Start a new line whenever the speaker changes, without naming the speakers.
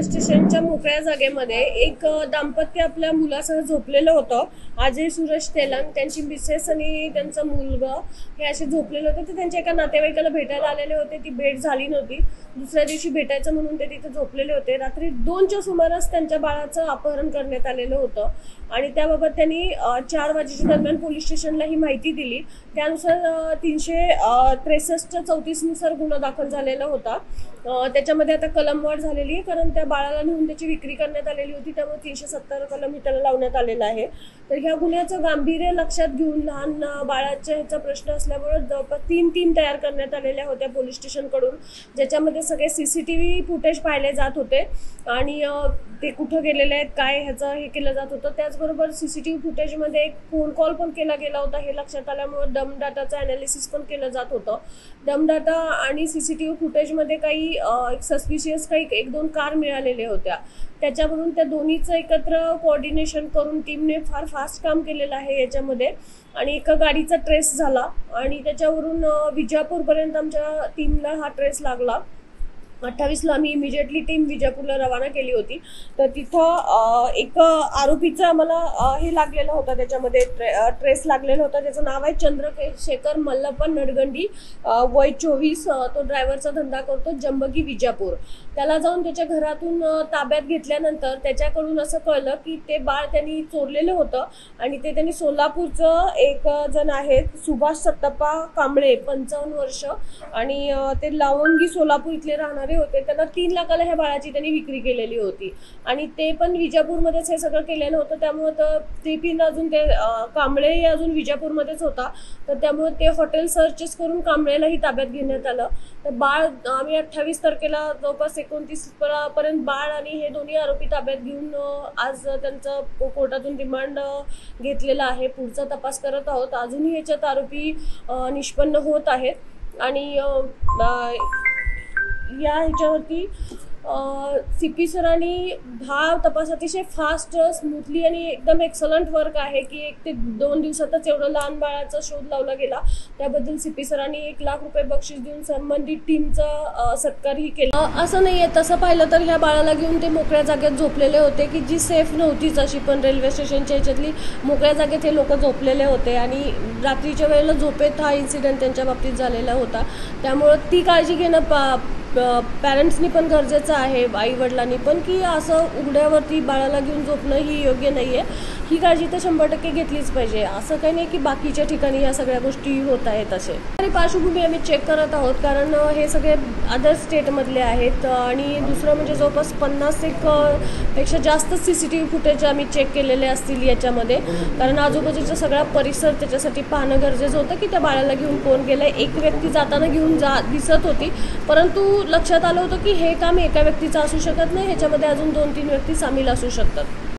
स्टेशनच्या मोकळ्या जागेमध्ये एक दाम्पत्य आपल्या मुलासह झोपलेलं होतं. अजय सुरेश तेलंग, त्यांची मिसेस आणि त्यांचा मुलगा हे असे झोपलेले होते. ते त्यांच्या एका नातेवाईकाला भेटायला आलेले होते. ती भेट झाली नव्हती. दुसऱ्या दिवशी भेटायचं म्हणून ते तिथे झोपलेले होते. रात्री 2च्या सुमारास त्यांच्या बाळाचं अपहरण करण्यात आलेलं होतं आणि त्याबाबत त्यांनी 4 वाजेच्या दरम्यान पोलीस स्टेशनला ही माहिती दिली. त्यानुसार 363-34 नुसार गुन्हा दाखल झालेला होता. त्याच्यामध्ये आता कलमवाढ झालेली आहे, कारण त्या बाळाला नेऊन त्याची विक्री करण्यात आलेली होती. त्यामुळे 370 कलम ही त्याला लावण्यात आलेला आहे. तर ह्या गुन्ह्याचं गांभीर्य लक्षात घेऊन लहान बाळाच्या ह्याचा प्रश्न असल्यामुळे जवळपास 3 टीम तयार करण्यात आलेल्या होत्या पोलीस स्टेशनकडून, ज्याच्यामध्ये सगळे CCTV फुटेज पाहिले जात होते आणि ते कुठं गेलेले आहेत काय ह्याचं हे केलं जात होतं. त्याचबरोबर CCTV फुटेजमध्ये एक फोन कॉल पण केला गेला होता. हे लक्षात आल्यामुळे डम डाटाचं ॲनालिसिस पण केलं जात होतं. डम डाटा आणि CCTV फुटेजमध्ये काही सस्पिशियस काही 1-2 कार मिळालेल्या होत्या. त्याच्यावरून त्या दोन्हीचं एकत्र कोऑर्डिनेशन करून टीमने फार फास्ट काम केलेलं आहे याच्यामध्ये आणि एका गाडीचा ट्रेस झाला आणि त्याच्यावरून विजापूरपर्यंत आमच्या टीमला हा ट्रेस लागला. 28ला आम्ही इमिजिएटली टीम विजापूरला रवाना केली होती. तर तिथं एक आरोपीचं आम्हाला हे लागलेलं होतं, त्याच्यामध्ये ट्रेस लागलेला होता. त्याचं नाव आहे चंद्रशेखर मल्लप्पा नडगंडी, वय 24. तो ड्रायव्हरचा धंदा करतो, जंबगी विजापूर. त्याला जाऊन त्याच्या घरातून ताब्यात घेतल्यानंतर त्याच्याकडून असं कळलं की ते बाळ त्यांनी चोरलेलं होतं आणि ते त्यांनी सोलापूरचं एक जण आहेत, सुभाष सत्तप्पा कांबळे, 55 वर्ष, आणि ते लावंगी सोलापूर इथले राहणारे होते. त्यांना 3 लाखाला ह्या बाळाची त्यांनी विक्री केलेली होती आणि ते पण विजापूरमध्येच हे सगळं केलेलं होतं. त्यामुळे तर ते पिन अजून ते कांबळे अजून विजापूरमध्येच होता. तर त्यामुळे ते हॉटेल सर्चेस करून कांबळेलाही ताब्यात घेण्यात आलं. तर बाळ आम्ही 28 तारखेला जवळपास 29 पर्यंत बाळ आणि हे दोन्ही आरोपी ताब्यात घेऊन आज त्यांचं कोर्टातून रिमांड घेतलेला आहे. पुढचा तपास करत आहोत. अजूनही याच्यात आरोपी निष्पन्न होत आहेत आणि या ह्याच्यावरती CP सरांनी हा तपास अतिशय फास्ट, स्मूथली आणि एकदम एक्सलंट वर्क आहे की 1 ते 2 दिवसातच एवढं लहान बाळाचा शोध लावला गेला. त्याबद्दल CP सरांनी 1 लाख रुपये बक्षीस देऊन संबंधित टीमचा सत्कारही केला. असं नाहीये, तसं पाहिलं तर ह्या बाळाला घेऊन ते मोकळ्या जागेत झोपलेले होते की जी सेफ नव्हतीच अशी, पण रेल्वे स्टेशनच्या ह्याच्यातली मोकळ्या जागेत हे लोक झोपलेले होते आणि रात्रीच्या वेळेला झोपेत हा इन्सिडेंट त्यांच्या बाबतीत झालेला होता. त्यामुळं ती काळजी घेणं पॅरेंट्सनी पण गरजेचं आहे, आई वडिलांनी पण, की असं उघड्यावरती बाळाला घेऊन झोपणं ही योग्य नाही आहे. ही काळजी तर 100% घेतलीच पाहिजे. असं काही नाही की बाकीच्या ठिकाणी या सगळ्या गोष्टी होत आहेत असे. आणि पार्श्वभूमी आम्ही चेक करत आहोत, कारण हे सगळे अदर स्टेटमधले आहेत आणि दुसरं म्हणजे जवळपास 50 पेक्षा जास्त CCTV फुटेज आम्ही चेक केलेले असतील याच्यामध्ये, कारण आजूबाजूचा सगळा परिसर त्याच्यासाठी पाहणं गरजेचं होतं की त्या बाळाला घेऊन कोण गेलं. एक व्यक्ती जाताना घेऊन दिसत होती, परंतु लक्षात आलं होतं की हे काम एका व्यक्तीचं असू शकत नाही, ह्याच्यामध्ये अजून 2-3 व्यक्ती सामील असू शकतात.